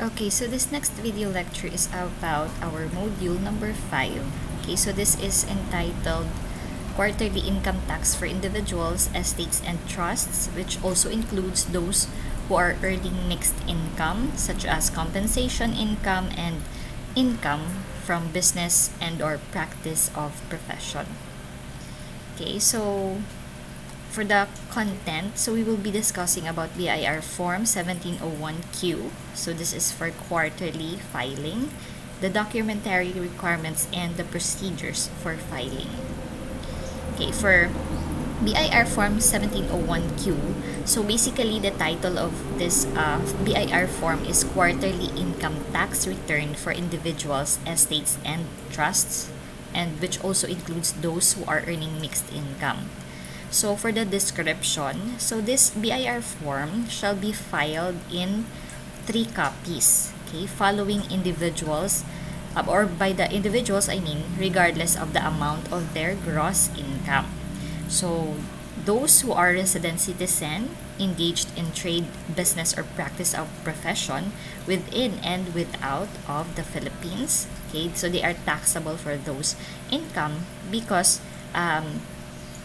Okay, so this next video lecture is about our module number 5. Okay, so this is entitled Quarterly Income Tax for Individuals, Estates, and Trusts, which also includes those who are earning mixed income, such as compensation income and income from business and or practice of profession. Okay, so for the content, so we will be discussing about BIR Form 1701Q. So this is for quarterly filing, the documentary requirements, and the procedures for filing. Okay, for BIR Form 1701Q, so basically the title of this BIR form is Quarterly Income Tax Return for Individuals, Estates, and Trusts, and which also includes those who are earning mixed income. So for the description, so this BIR form shall be filed in 3 copies, okay, following individuals, or by the individuals I mean, regardless of the amount of their gross income. So those who are resident citizen engaged in trade, business, or practice of profession within and without of the Philippines, okay, so they are taxable for those income because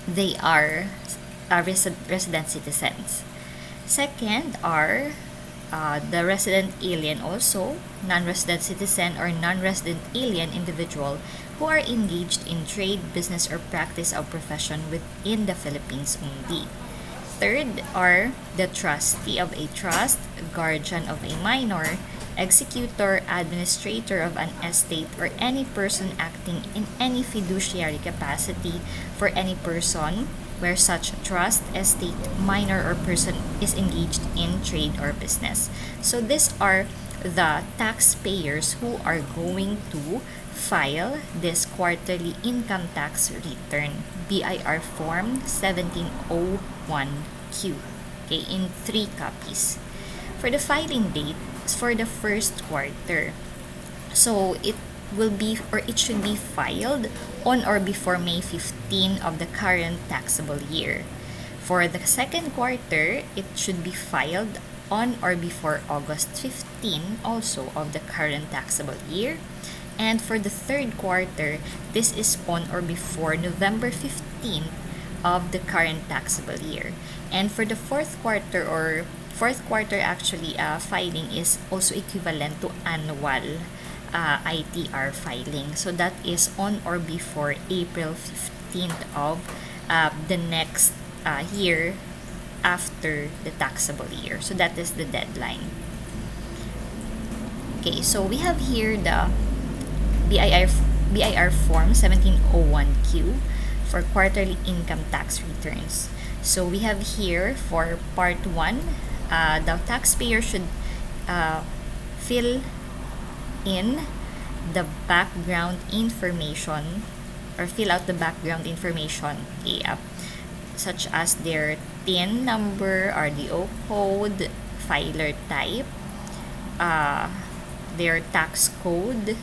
they are resident citizens. Second are the resident alien, also non-resident citizen or non-resident alien individual who are engaged in trade, business, or practice of profession within the Philippines only. Third are the trustee of a trust, guardian of a minor, executor, administrator of an estate, or any person acting in any fiduciary capacity for any person where such trust, estate, minor, or person is engaged in trade or business. So these are the taxpayers who are going to file this quarterly income tax return, BIR Form 1701Q, okay, in 3 copies. For the filing date, for the first quarter, so it will be, or it should be filed on or before May 15 of the current taxable year. For the second quarter, it should be filed on or before August 15 also of the current taxable year. And for the third quarter, this is on or before November 15 of the current taxable year. And for the fourth quarter actually, filing is also equivalent to annual ITR filing. So that is on or before April 15th of the next year after the taxable year. So that is the deadline. Okay, so we have here the BIR Form 1701Q for quarterly income tax returns. So we have here for part 1, the taxpayer should fill in the background information or fill out the background information, okay, such as their TIN number, RDO code, filer type, their tax code,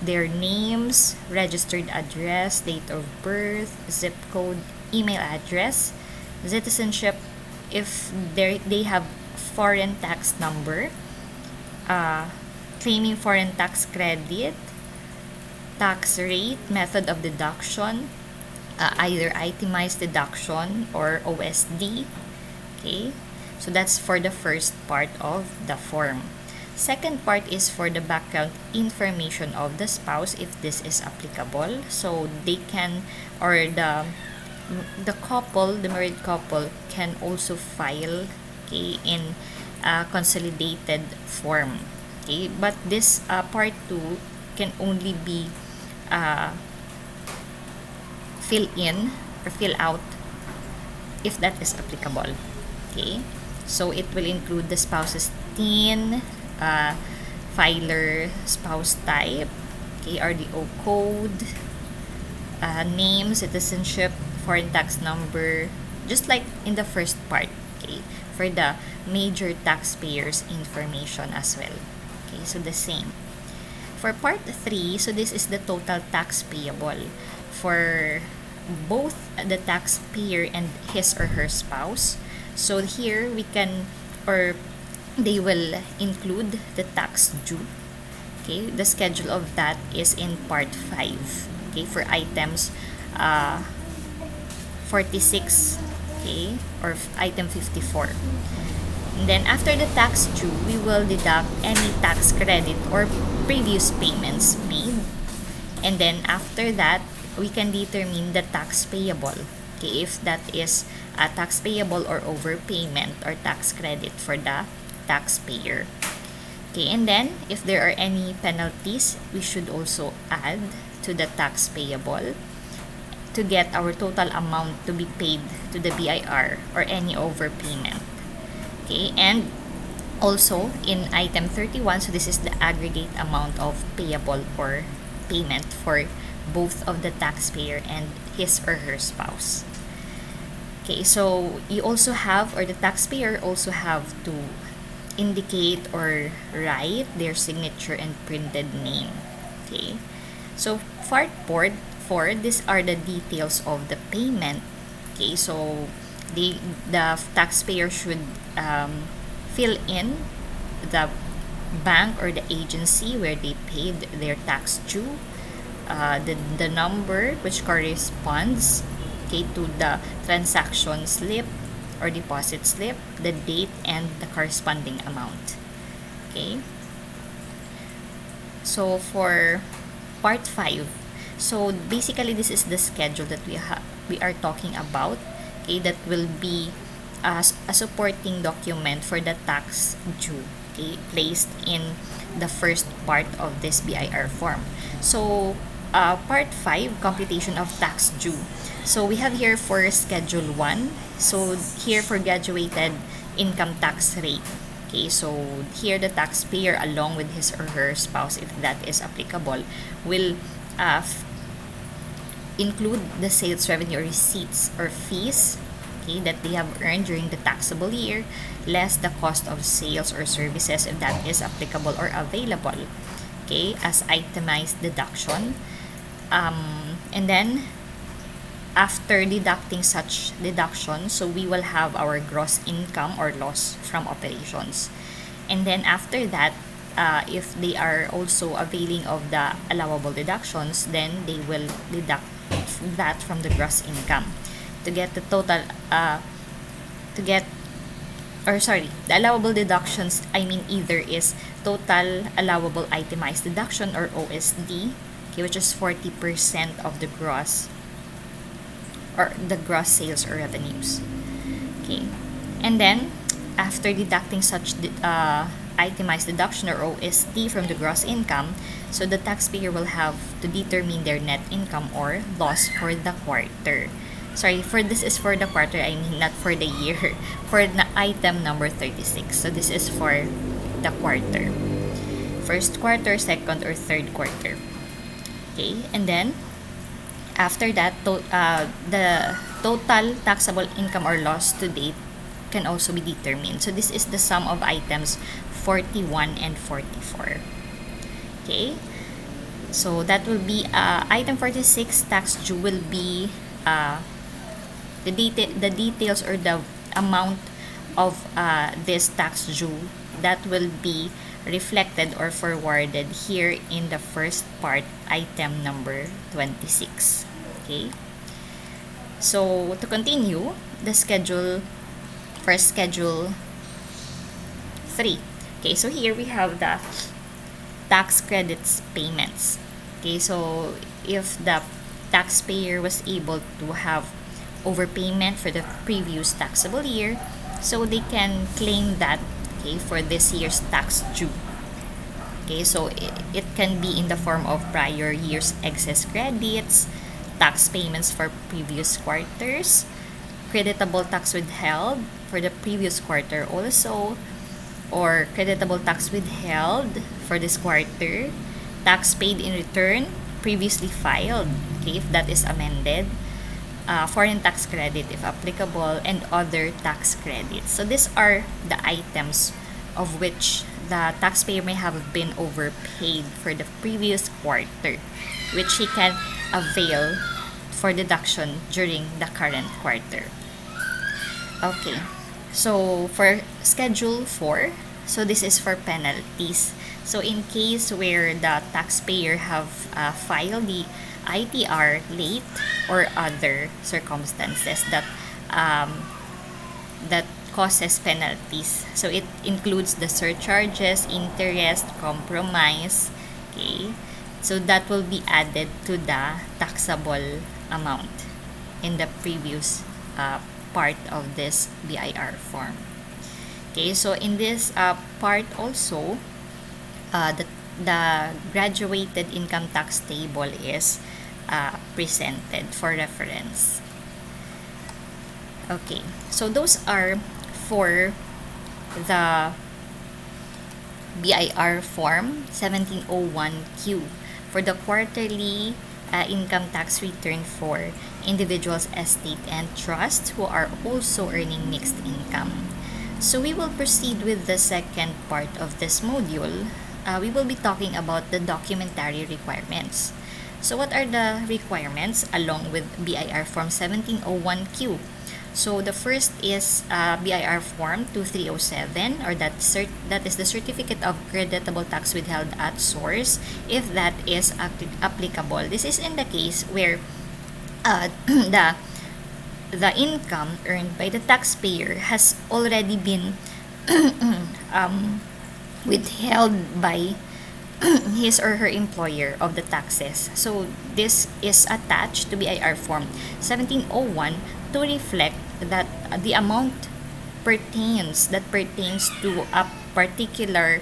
their names, registered address, date of birth, zip code, email address, citizenship, if they have foreign tax number, claiming foreign tax credit, tax rate, method of deduction, either itemized deduction or OSD. Okay, so that's for the first part of the form. Second part is for the background information of the spouse, if this is applicable. So they can, or the couple, the married couple, can also file, okay, in consolidated form. Okay, but this part 2 can only be fill in or fill out if that is applicable. Okay, so it will include the spouse's TIN, filer spouse type, okay, RDO code, name, citizenship, foreign tax number, just like in the first part, okay, for the major taxpayers information as well. Okay, so the same. For part 3, so this is the total tax payable for both the taxpayer and his or her spouse. So here we can, or they will include the tax due. Okay, the schedule of that is in part 5. Okay, for items 46, okay, or item 54. And then after the tax due, we will deduct any tax credit or previous payments made. And then after that, we can determine the tax payable. Okay, if that is a tax payable or overpayment or tax credit for the taxpayer. Okay, and then if there are any penalties, we should also add to the tax payable to get our total amount to be paid to the BIR or any overpayment. Okay, and also in item 31, so this is the aggregate amount of payable or payment for both of the taxpayer and his or her spouse. Okay, so you also have, or the taxpayer also have to indicate or write their signature and printed name. Okay, so part 4, these are the details of the payment. Okay, so the taxpayer should fill in the bank or the agency where they paid their tax due, the number which corresponds, okay, to the transaction slip or deposit slip, the date, and the corresponding amount. Okay, so for part 5, so basically this is the schedule that we are talking about. Okay, that will be a supporting document for the tax due, okay, placed in the first part of this BIR form. So part 5, computation of tax due. So we have here for schedule 1, so here for graduated income tax rate. Okay, so here the taxpayer along with his or her spouse, if that is applicable, will include the sales revenue or receipts or fees, okay, that they have earned during the taxable year, less the cost of sales or services if that is applicable or available, okay, as itemized deduction. And then after deducting such deduction, so we will have our gross income or loss from operations. And then after that, if they are also availing of the allowable deductions, then they will deduct that from the gross income to get the total the allowable deductions, I mean, either is total allowable itemized deduction or OSD, okay, which is 40% of the gross or the gross sales or revenues. Okay, and then after deducting such itemized deduction or OSD from the gross income, so the taxpayer will have to determine their net income or loss for the quarter. Sorry, for this is for the quarter, I mean not for the year, for the item number 36. So this is for the quarter. First quarter, second or third quarter. Okay, and then after that, the total taxable income or loss to date can also be determined. So this is the sum of items 41 and 44. Okay, so that will be item 46, tax due, will be the details or the amount of this tax due that will be reflected or forwarded here in the first part, item number 26. Okay, so to continue the schedule for schedule 3. Okay, so here we have the tax credits payments. Okay, so if the taxpayer was able to have overpayment for the previous taxable year, so they can claim that, okay, for this year's tax due. Okay, so it can be in the form of prior year's excess credits, tax payments for previous quarters, creditable tax withheld for the previous quarter also, or creditable tax withheld for this quarter, tax paid in return previously filed, okay, if that is amended, foreign tax credit if applicable, and other tax credits. So these are the items of which the taxpayer may have been overpaid for the previous quarter, which he can avail for deduction during the current quarter. Okay, so for schedule 4, So this is for penalties. So in case where the taxpayer have filed the ITR late or other circumstances that that causes penalties. So it includes the surcharges, interest, compromise. Okay. So that will be added to the taxable amount in the previous part of this BIR form. Okay, so in this part also, the graduated income tax table is presented for reference. Okay, so those are for the BIR form 1701Q for the quarterly income tax return for individuals, estate, and trusts who are also earning mixed income. So we will proceed with the second part of this module. We will be talking about the documentary requirements. So what are the requirements along with BIR form 1701Q? So the first is BIR form 2307, or that is the certificate of creditable tax withheld at source, if that is applicable. This is in the case where the income earned by the taxpayer has already been withheld by his or her employer of the taxes. So this is attached to BIR form 1701 to reflect that the amount pertains to a particular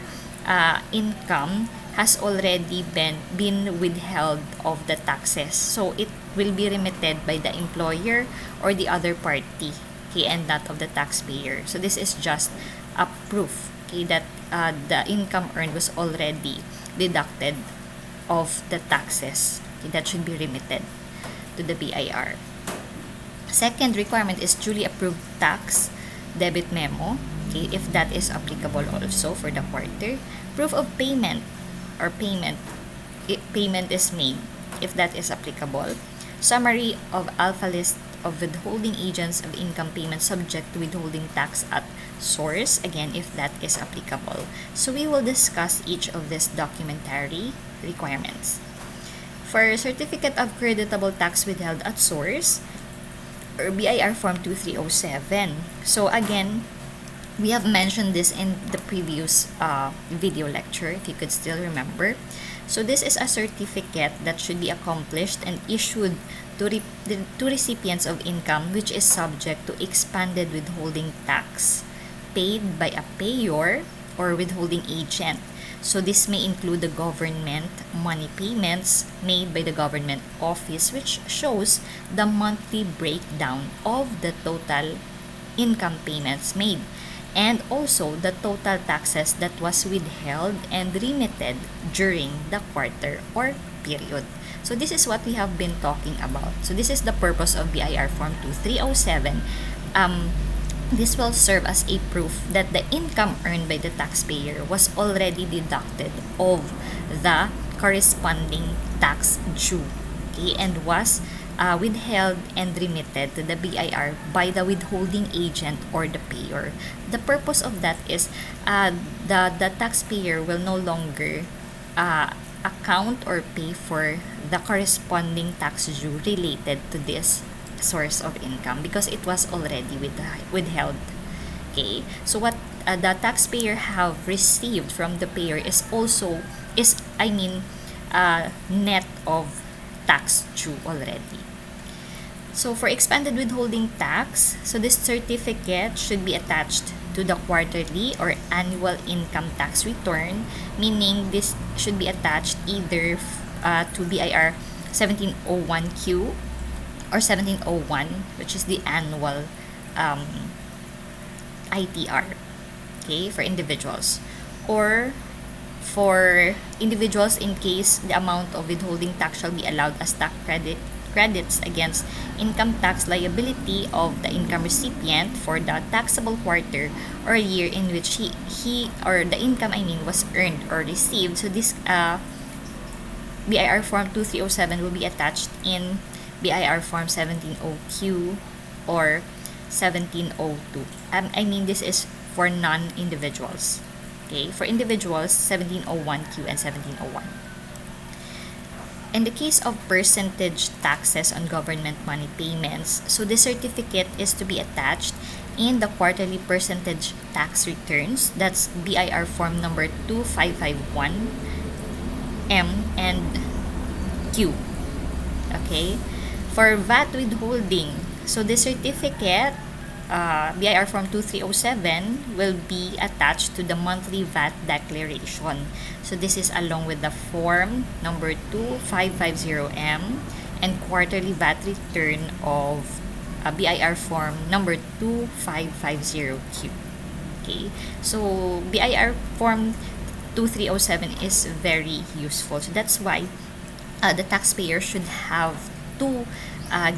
income has already been withheld of the taxes. So it will be remitted by the employer or the other party, okay, and not of the taxpayer. So this is just a proof, okay, that the income earned was already deducted of the taxes, okay, that should be remitted to the BIR. Second requirement is duly approved tax debit memo, okay, if that is applicable also for the quarter. Proof of payment or payment is made if that is applicable. Summary of alpha list of withholding agents of income payment subject to withholding tax at source, again if that is applicable. So we will discuss each of these documentary requirements. For certificate of creditable tax withheld at source, or BIR form 2307. So again, we have mentioned this in the previous video lecture, if you could still remember. So this is a certificate that should be accomplished and issued to recipients of income which is subject to expanded withholding tax paid by a payor or withholding agent. So this may include the government money payments made by the government office, which shows the monthly breakdown of the total income payments made, and also the total taxes that was withheld and remitted during the quarter or period. So this is what we have been talking about. So this is the purpose of BIR form 2307. This will serve as a proof that the income earned by the taxpayer was already deducted of the corresponding tax due, okay, and was withheld and remitted to the BIR by the withholding agent or the payer. The purpose of that is the taxpayer will no longer account or pay for the corresponding tax due related to this source of income because it was already withheld. Okay, so what the taxpayer have received from the payer is net of tax due already. So for expanded withholding tax, so this certificate should be attached to the quarterly or annual income tax return, meaning this should be attached either to BIR 1701Q or 1701, which is the annual ITR, okay, for individuals, or for individuals in case the amount of withholding tax shall be allowed as tax credits against income tax liability of the income recipient for the taxable quarter or year in which he or the income was earned or received. So this BIR form 2307 will be attached in BIR form 1702 or 1702. This is for non-individuals. Okay, for individuals, 1701Q and 1701. In the case of percentage taxes on government money payments, so the certificate is to be attached in the quarterly percentage tax returns. That's BIR form number 2551 M and Q. Okay, for VAT withholding, so the certificate BIR form 2307 will be attached to the monthly VAT declaration. So this is along with the form number 2550M and quarterly VAT return of BIR form number 2550Q. Okay, so BIR form 2307 is very useful. So that's why the taxpayer should have to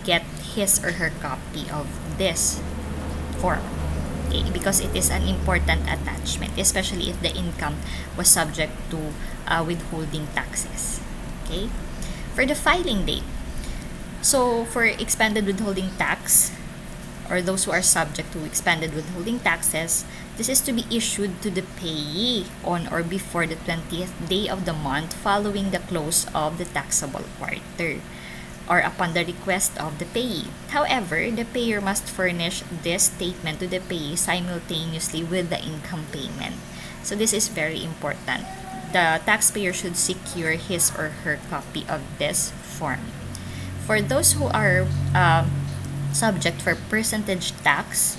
get his or her copy of this form, okay, because it is an important attachment, especially if the income was subject to withholding taxes. Okay, for the filing date, so for expanded withholding tax, or those who are subject to expanded withholding taxes, this is to be issued to the payee on or before the 20th day of the month following the close of the taxable quarter, or upon the request of the payee. However, the payer must furnish this statement to the payee simultaneously with the income payment. So this is very important. The taxpayer should secure his or her copy of this form. For those who are subject for percentage tax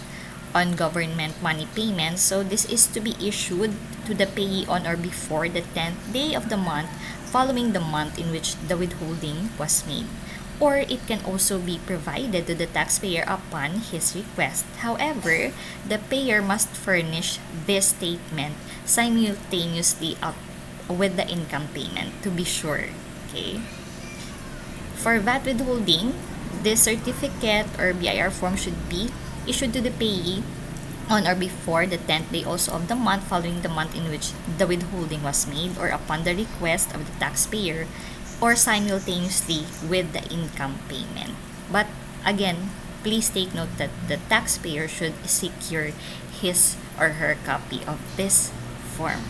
on government money payments, so this is to be issued to the payee on or before the 10th day of the month following the month in which the withholding was made, or it can also be provided to the taxpayer upon his request. However, the payer must furnish this statement simultaneously up with the income payment to be sure. Okay. For VAT withholding, this certificate or BIR form should be issued to the payee on or before the 10th day also of the month following the month in which the withholding was made, or upon the request of the taxpayer, or simultaneously with the income payment. But again, please take note that the taxpayer should secure his or her copy of this form.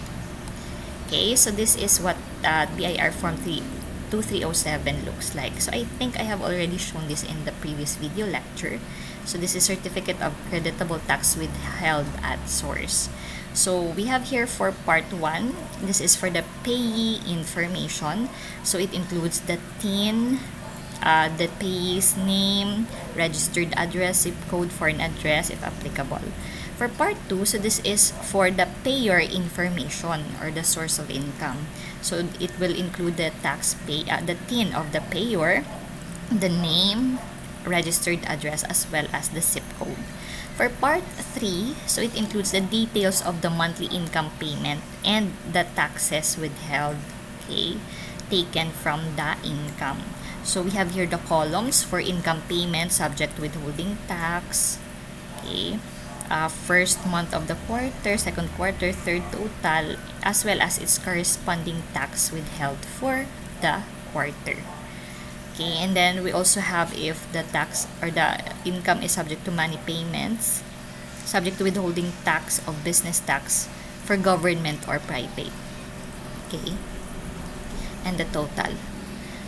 Okay, so this is what BIR form 2307 looks like. So I think I have already shown this in the previous video lecture. So this is certificate of creditable tax withheld at source. So we have here for part 1, this is for the payee information. So it includes the TIN, the payee's name, registered address, zip code, foreign address if applicable. For part 2, so this is for the payer information or the source of income. So it will include the the TIN of the payer, the name, registered address, as well as the zip code. For part 3, so it includes the details of the monthly income payment and the taxes withheld, okay, taken from the income. So we have here the columns for income payment subject to withholding tax, okay, first month of the quarter, second quarter, third total, as well as its corresponding tax withheld for the quarter. Okay, and then we also have if the tax or the income is subject to money payments, subject to withholding tax of business tax for government or private. Okay, and the total.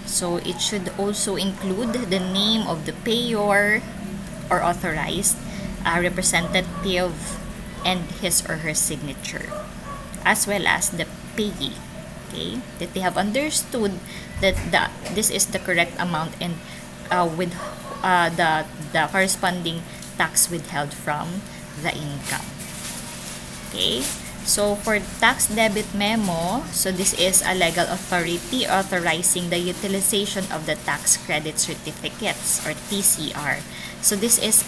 So it should also include the name of the payer or authorized representative and his or her signature, as well as the payee. Okay, that they have understood that this is the correct amount and with the corresponding tax withheld from the income. Okay, so for tax debit memo, so this is a legal authority authorizing the utilization of the tax credit certificates or TCR. So this is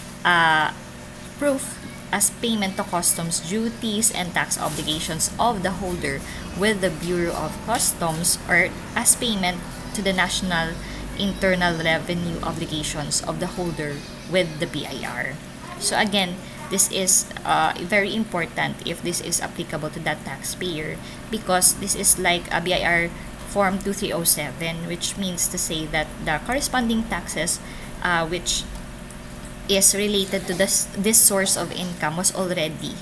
proof as payment to customs duties and tax obligations of the holder with the Bureau of Customs, or as payment to the national internal revenue obligations of the holder with the BIR. So again, this is very important if this is applicable to that taxpayer, because this is like a BIR form 2307, which means to say that the corresponding taxes which is related to this source of income was already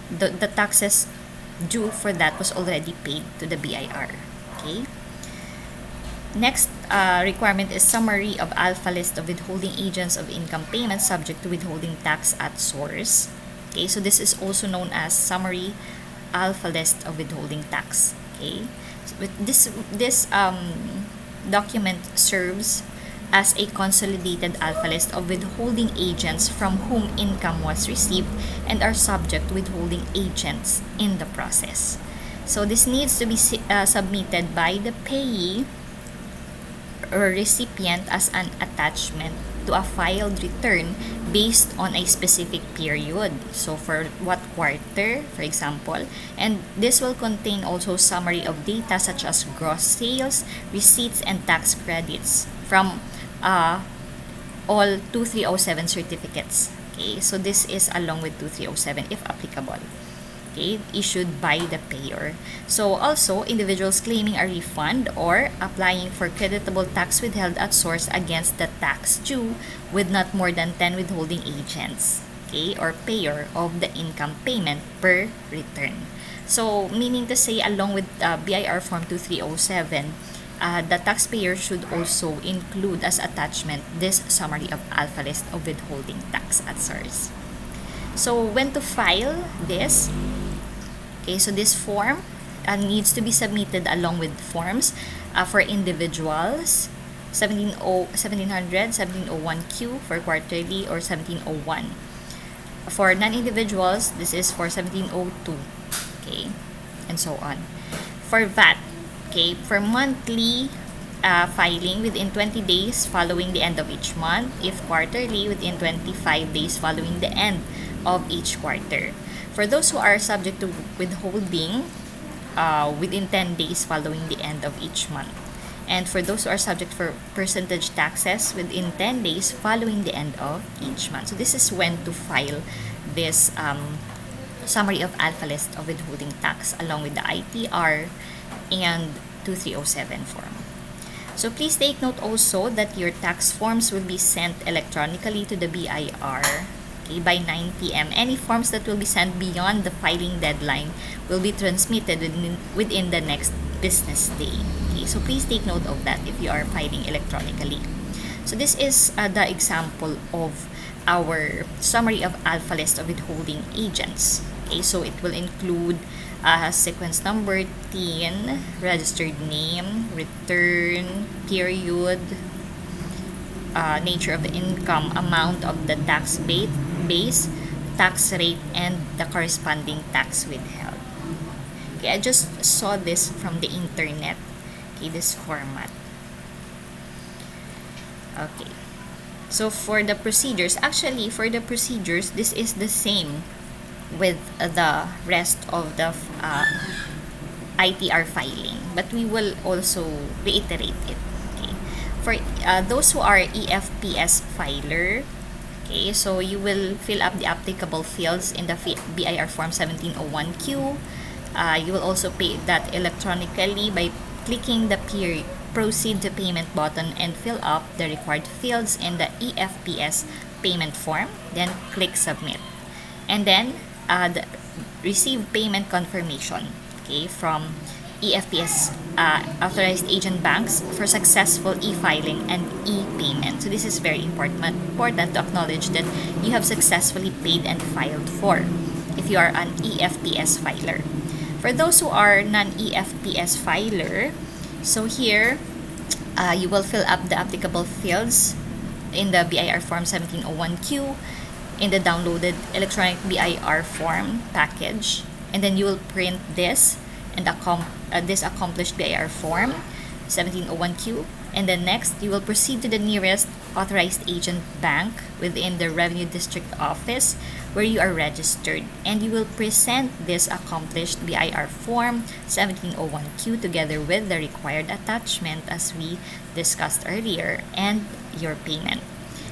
the taxes due for that was already paid to the BIR. Okay. Next requirement is summary of alpha list of withholding agents of income payments subject to withholding tax at source. Okay, so this is also known as summary alpha list of withholding tax. Okay, so this document serves as a consolidated alpha list of withholding agents from whom income was received and are subject to withholding agents in the process. So this needs to be submitted by the payee or recipient as an attachment to a filed return based on a specific period. So for what quarter, for example, and this will contain also summary of data such as gross sales, receipts, and tax credits from all 2307 certificates. Okay, so this is along with 2307 if applicable. Okay, issued by the payer. So also, individuals claiming a refund or applying for creditable tax withheld at source against the tax due with not more than 10 withholding agents, okay, or payer of the income payment per return. So, meaning to say, along with BIR Form 2307, the taxpayer should also include as attachment this summary of alpha list of withholding tax at source. So, when to file this? Okay, so this form needs to be submitted along with forms for individuals, 1700, 1701Q for quarterly, or 1701. For non-individuals, this is for 1702, okay, and so on. For VAT, okay, for monthly filing within 20 days following the end of each month, if quarterly, within 25 days following the end of each quarter. For those who are subject to withholding, within 10 days following the end of each month. And for those who are subject for percentage taxes within 10 days following the end of each month. So this is when to file this summary of alpha list of withholding tax along with the ITR and 2307 form. So please take note also that your tax forms will be sent electronically to the BIR, okay, by 9 p.m. Any forms that will be sent beyond the filing deadline will be transmitted within the next business day. Okay, so please take note of that if you are filing electronically. So this is the example of our summary of alpha list of withholding agents. Okay, so it will include sequence number, TIN, registered name, return, period, nature of the income, amount of the tax base, tax rate, and the corresponding tax withheld. Okay, I just saw this from the internet. Okay, this format. Okay. So for the procedures, actually for the procedures, this is the same with the rest of the ITR filing, but we will also reiterate it. Okay. For those who are EFPS filer, okay, so you will fill up the applicable fields in the BIR Form 1701Q. You will also pay that electronically by clicking the Proceed to Payment button and fill up the required fields in the EFPS payment form. Then click Submit. And then receive payment confirmation, okay, from EFPS authorized agent banks for successful e-filing and e-payment. So this is very important to acknowledge that you have successfully paid and filed for if you are an EFPS filer. For those who are non-EFPS filer, so here you will fill up the applicable fields in the BIR Form 1701Q in the downloaded electronic BIR form package, and then you will print this and this accomplished BIR form 1701Q, and then next you will proceed to the nearest authorized agent bank within the Revenue District Office where you are registered, and you will present this accomplished BIR form 1701Q together with the required attachment as we discussed earlier and your payment.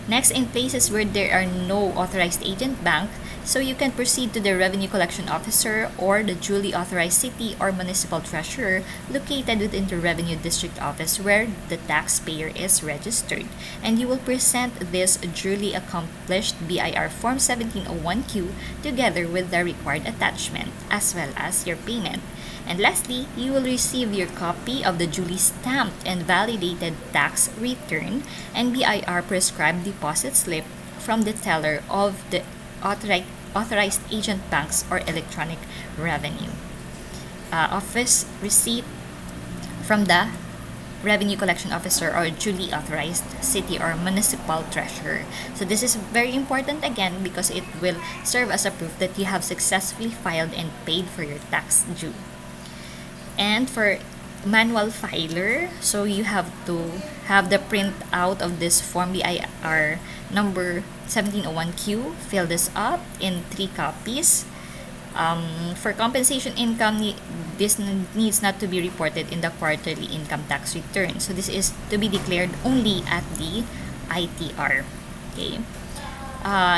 Next, in places where there are no authorized agent bank, So you can proceed to the Revenue Collection Officer or the duly authorized city or municipal treasurer located within the Revenue District Office where the taxpayer is registered. And you will present this duly accomplished BIR Form 1701Q together with the required attachment as well as your payment. And lastly, you will receive your copy of the duly stamped and validated tax return and BIR prescribed deposit slip from the teller of the authorized agent banks or electronic revenue office receipt from the revenue collection officer or duly authorized city or municipal treasurer. So this is very important again because it will serve as a proof that you have successfully filed and paid for your tax due. And for manual filer, so you have to have the print out of this form BIR number 1701Q, fill this up in 3 copies. For compensation income, this needs not to be reported in the quarterly income tax return. So this is to be declared only at the ITR. Okay.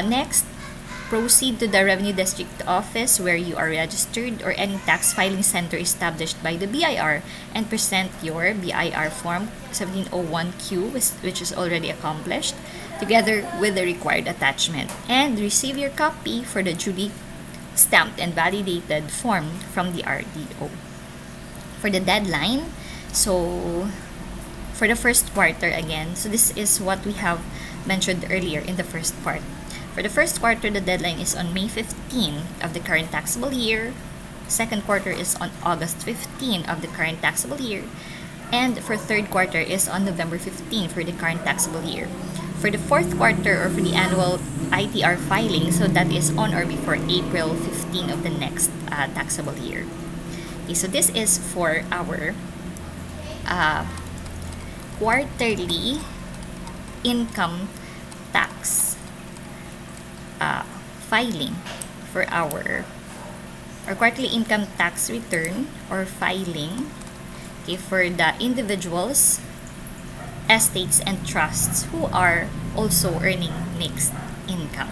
Next, proceed to the Revenue District Office where you are registered or any tax filing center established by the BIR and present your BIR Form 1701Q, which is already accomplished, together with the required attachment, and receive your copy for the duly stamped and validated form from the RDO. For the deadline, so for the first quarter again, so this is what we have mentioned earlier in the first part. For the first quarter, the deadline is on May 15 of the current taxable year. Second quarter is on August 15 of the current taxable year. And for third quarter is on November 15 for the current taxable year. For the fourth quarter or for the annual ITR filing, so that is on or before April 15 of the next taxable year. Okay, so this is for our quarterly income tax filing for our quarterly income tax return or filing, okay, for the individuals, estates, and trusts who are also earning mixed income.